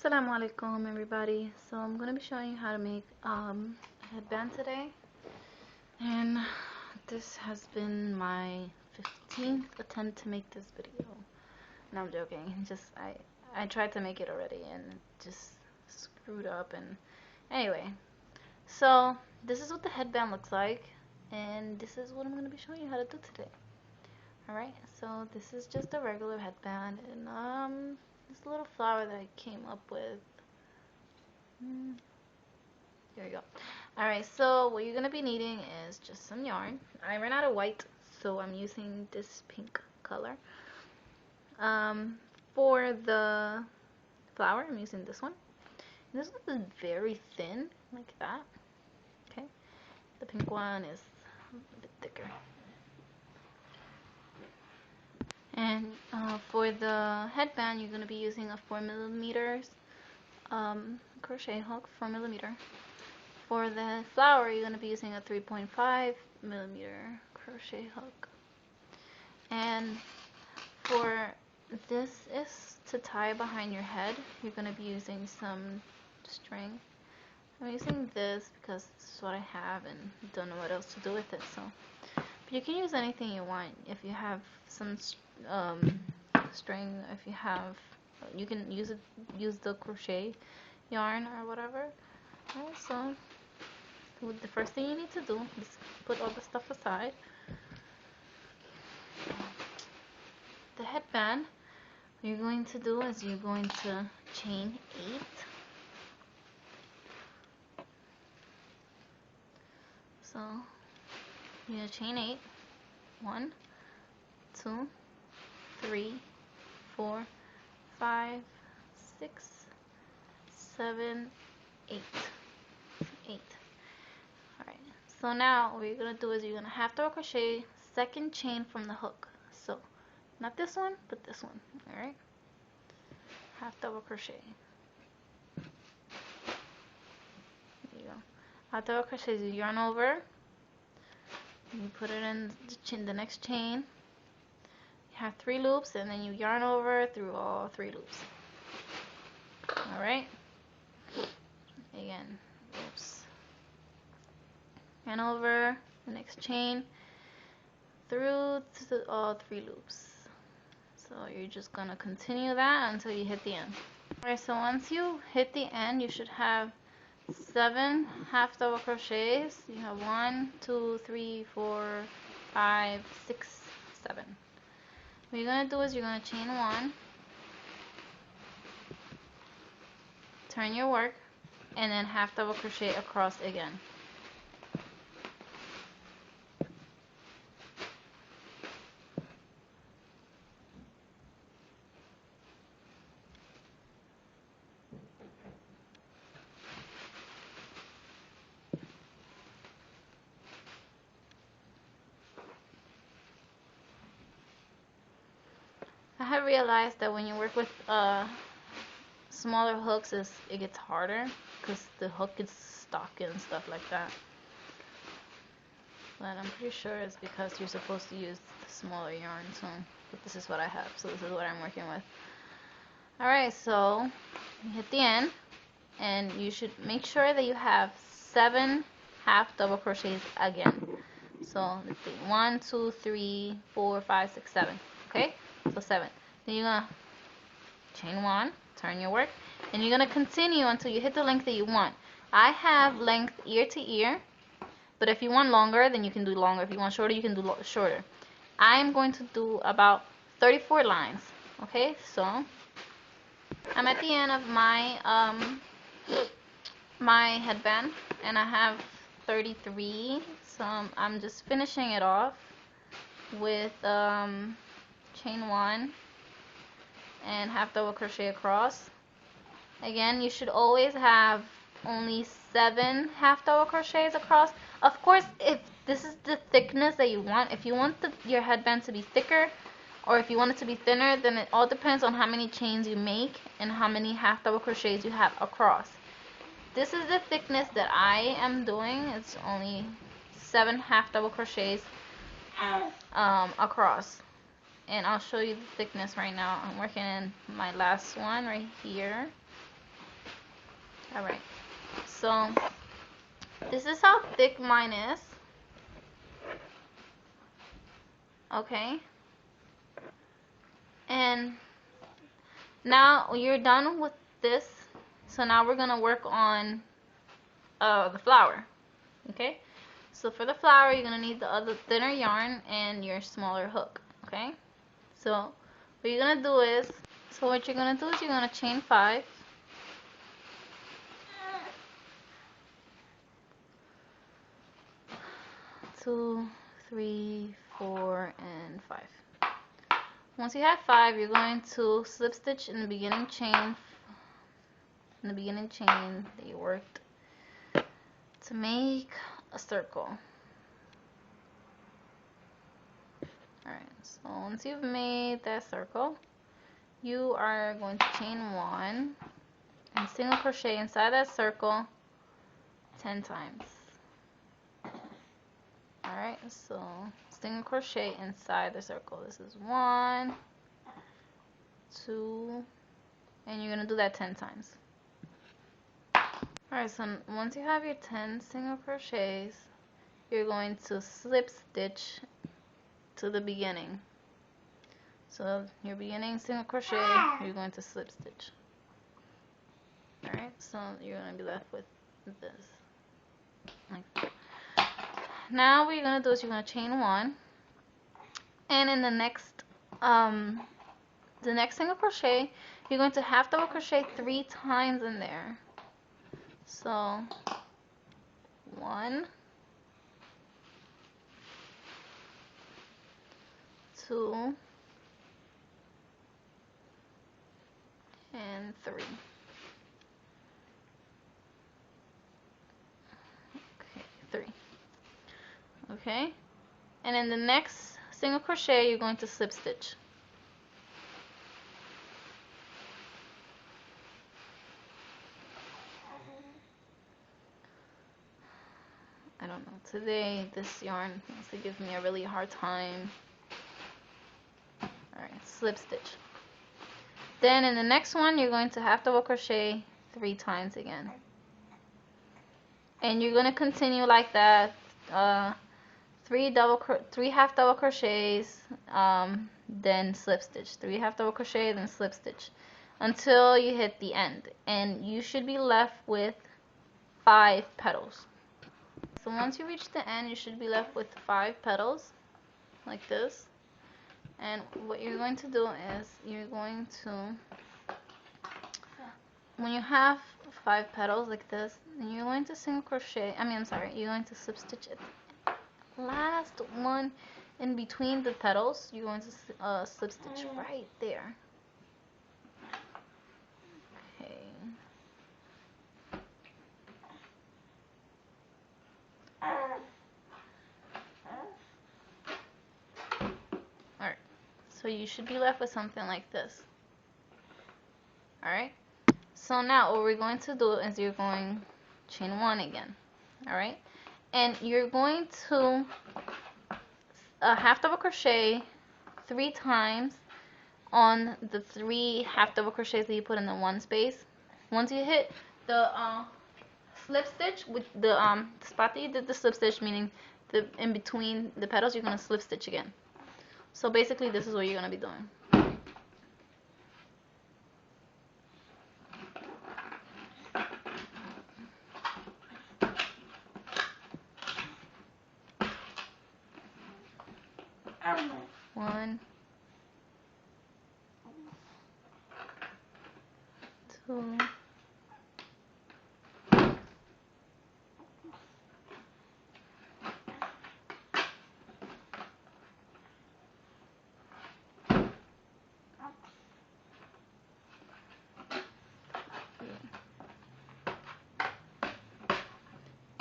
Assalamu alaikum everybody. So I'm going to be showing you how to make a headband today, and this has been my 15th attempt to make this video. No, I'm joking. I tried to make it already and just screwed up. And anyway, so this is what the headband looks like, and this is what I'm going to be showing you how to do today. Alright, so this is just a regular headband, and this little flower that I came up with. There we go. Alright, so what you're going to be needing is just some yarn. I ran out of white, so I'm using this pink color. For the flower, I'm using this one. And this one is very thin, like that. Okay, the pink one is a bit thicker. And for the headband, you're going to be using a 4mm crochet hook, 4mm. For the flower, you're going to be using a 3.5mm crochet hook. And for this is to tie behind your head, you're going to be using some string. I'm using this because this is what I have and don't know what else to do with it. So, but you can use anything you want. If you have some string, if you have, you can use the crochet yarn or whatever. Alright, so the first thing you need to do is put all the stuff aside. The headband, what you're going to do is you're going to chain 8. So you're going to chain 8. 1, 2, 3, 4, 5, 6, 7, 8. 8. Alright, so now what you're going to do is you're going to half double crochet second chain from the hook. So not this one, but this one. Alright, half double crochet. There you go. Half double crochet, you yarn over, you put it in the next chain. You have 3 loops, and then you yarn over through all 3 loops. Alright, again, oops, yarn over the next chain through to all 3 loops. So you're just gonna continue that until you hit the end. Alright, so once you hit the end, you should have 7 half double crochets. You have 1, 2, 3, 4, 5, 6, 7. What you're gonna do is you're gonna chain 1, turn your work, and then half double crochet across again. I have realized that when you work with smaller hooks, it gets harder because the hook gets stuck and stuff like that. But I'm pretty sure it's because you're supposed to use the smaller yarn. So, but this is what I have, so this is what I'm working with. Alright, so you hit the end, and you should make sure that you have 7 half double crochets again. So let's see, 1, 2, 3, 4, 5, 6, 7. Okay, so 7. Then you're gonna chain 1, turn your work, and you're gonna continue until you hit the length that you want. I have length ear to ear, but if you want longer, then you can do longer. If you want shorter, you can do shorter. I'm going to do about 34 lines. Okay, so I'm at the end of my my headband, and I have 33. So I'm just finishing it off with chain 1 and half double crochet across. Again, you should always have only 7 half double crochets across. Of course, if this is the thickness that you want, if you want your headband to be thicker, or if you want it to be thinner, then it all depends on how many chains you make and how many half double crochets you have across. This is the thickness that I am doing. It's only 7 half double crochets across. And I'll show you the thickness right now. I'm working in my last one right here. Alright, so this is how thick mine is. Okay, and now you're done with this, so now we're gonna work on the flower. Okay, so for the flower you're gonna need the other thinner yarn and your smaller hook. Okay, so what you're gonna do is, you're gonna chain 5. 2, 3, 4, and 5. Once you have 5, you're going to slip stitch in the beginning chain that you worked to make a circle. Alright, so once you've made that circle, you are going to chain 1 and single crochet inside that circle 10 times. Alright, so single crochet inside the circle. This is 1, 2, and you're going to do that 10 times. Alright, so once you have your 10 single crochets, you're going to slip stitch to the beginning. So your beginning single crochet, you're going to slip stitch. Alright, so you're going to be left with this. Like that. Now what you're going to do is you're going to chain 1, and in the next single crochet, you're going to half double crochet 3 times in there. So 1, 2, and 3. Okay, 3. Okay, and in the next single crochet you're going to slip stitch. I don't know, today this yarn wants to give me a really hard time. Alright, slip stitch. Then in the next one you're going to half double crochet 3 times again. And you're going to continue like that, 3 half double crochets, then slip stitch, 3 half double crochet, then slip stitch, until you hit the end, and you should be left with 5 petals. So once you reach the end, you should be left with 5 petals, like this. And what you're going to do is, you're going to, when you have 5 petals like this, then you're going to single crochet, you're going to slip stitch it. Last one in between the petals, you're going to slip stitch right there. Okay. Alright, so you should be left with something like this. Alright, so now what we're going to do is you're going to chain 1 again. Alright, and you're going to half double crochet 3 times on the 3 half double crochets that you put in the 1 space. Once you hit the slip stitch with the spot that you did the slip stitch, meaning the in between the petals, you're going to slip stitch again. So basically this is what you're going to be doing. One, 2,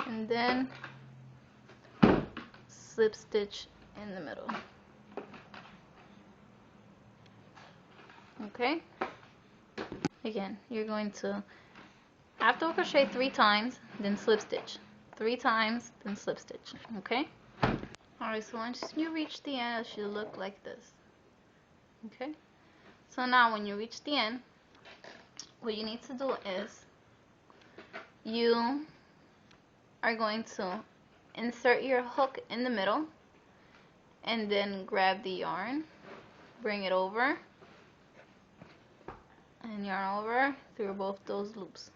and then slip stitch in the middle. Okay, again you're going to half double crochet 3 times, then slip stitch 3 times, then slip stitch. Okay, alright, so once you reach the end, it should look like this. Okay, so now when you reach the end, what you need to do is you are going to insert your hook in the middle and then grab the yarn, bring it over, and yarn over through both those loops.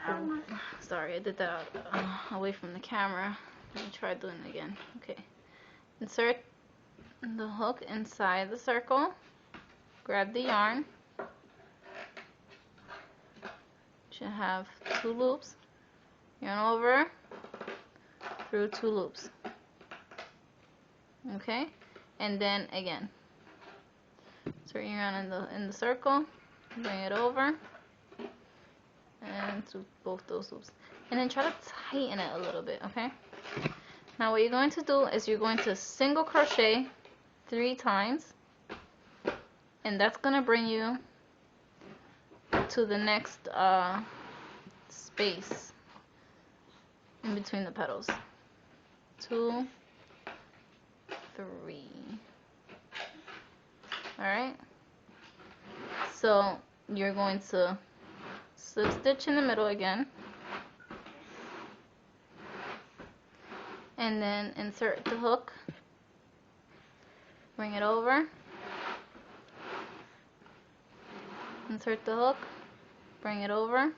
Oh, sorry, I did that away from the camera. Let me try doing it again. Okay. Insert the hook inside the circle, grab the yarn. Should have 2 loops, yarn over through 2 loops. Okay, and then again, insert your yarn in the circle, bring it over, and to both those loops, and then try to tighten it a little bit. Okay. Now what you're going to do is you're going to single crochet 3 times, and that's gonna bring you to the next space in between the petals. 2, 3. Alright, so you're going to slip stitch in the middle again, and then insert the hook, bring it over, insert the hook, bring it over,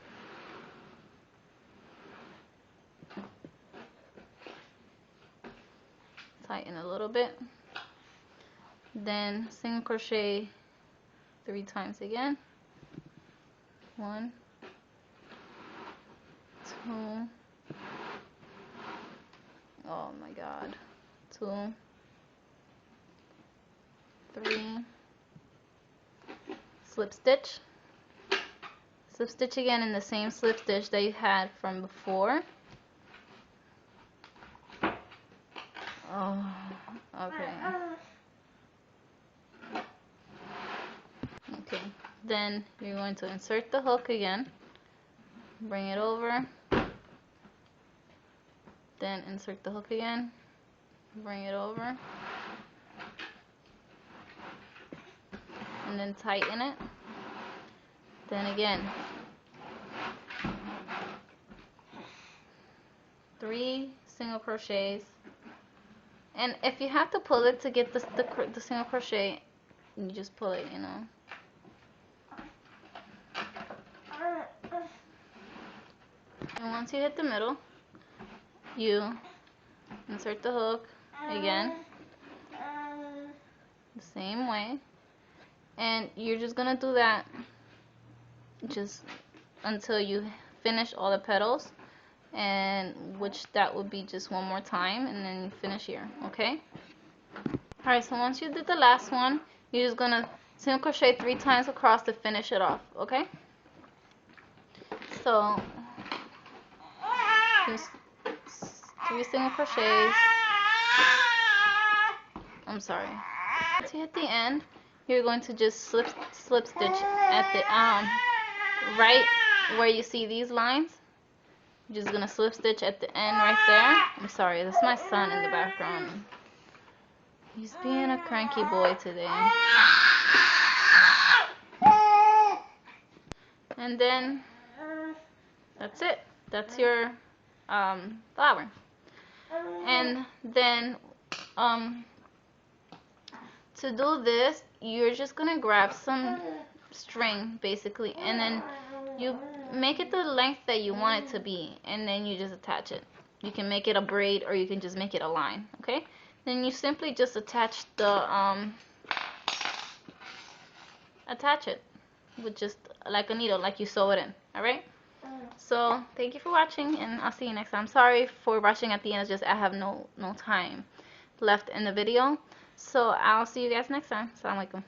tighten a little bit, then single crochet 3 times again. 1, 2, oh my god, 2, 3, slip stitch again in the same slip stitch that you had from before. Oh, okay. Okay, then you're going to insert the hook again, bring it over, then insert the hook again, bring it over, and then tighten it. Then again, 3 single crochets, and if you have to pull it to get the single crochet, you just pull it, you know. And once you hit the middle, you insert the hook again the same way, and you're just gonna do that just until you finish all the petals, and which that would be just 1 more time, and then you finish here. Okay. Alright, so once you did the last one, you're just gonna single crochet 3 times across to finish it off. Okay. So just 3 single crochets. I'm sorry. Once you hit the end, you're going to just slip stitch at the right where you see these lines. You're just gonna slip stitch at the end right there. I'm sorry, that's my son in the background. He's being a cranky boy today. And then that's it. That's your flower. And then to do this, you're just gonna grab some string basically, and then you make it the length that you want it to be, and then you just attach it. You can make it a braid, or you can just make it a line. Okay, then you simply just attach the attach it with just like a needle, like you sew it in. Alright, so thank you for watching, and I'll see you next time. Sorry for rushing at the end, it's just I have no time left in the video. So I'll see you guys next time. Assalamu alaikum.